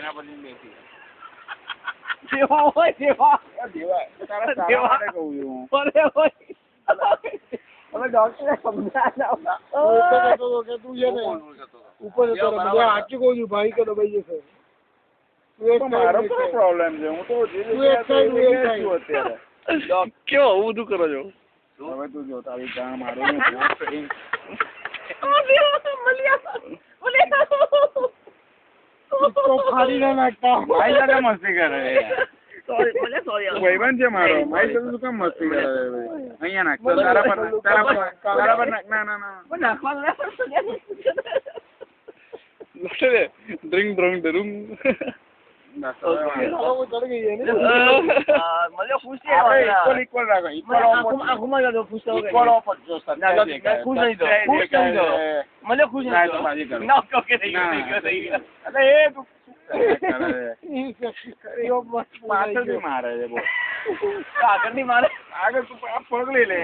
સેનાપતિ બેસી જેવા હોય જેવા તારા સારા માટે કહું છું અરે હોય હવે ડોક્ટરે સમજાવ્યા કે તું છે ને ઉપર જતો રહે મને આચી કહું છું ભાઈ કે દબાઈ જશે મારો શું પ્રોબ્લેમ છે હું તો અત્યારે કેવો આવું બધું કરો છો હવે તું જો તારી ચા મારું ફાડી ના નાખતા મારી સાથે મસ્તી કરે સોરી ભાઈબંધ છે મારો મારી સાથે શું કામ મસ્તી કરે અહીંયા નાખ તારા પર નાખ ના ડ્રિંક ડ્રિંક ઇક્વલ રાખો ઇક્વલ ઓફર જો પાછળથી મારે છે આગળ તું પગ લઈ લે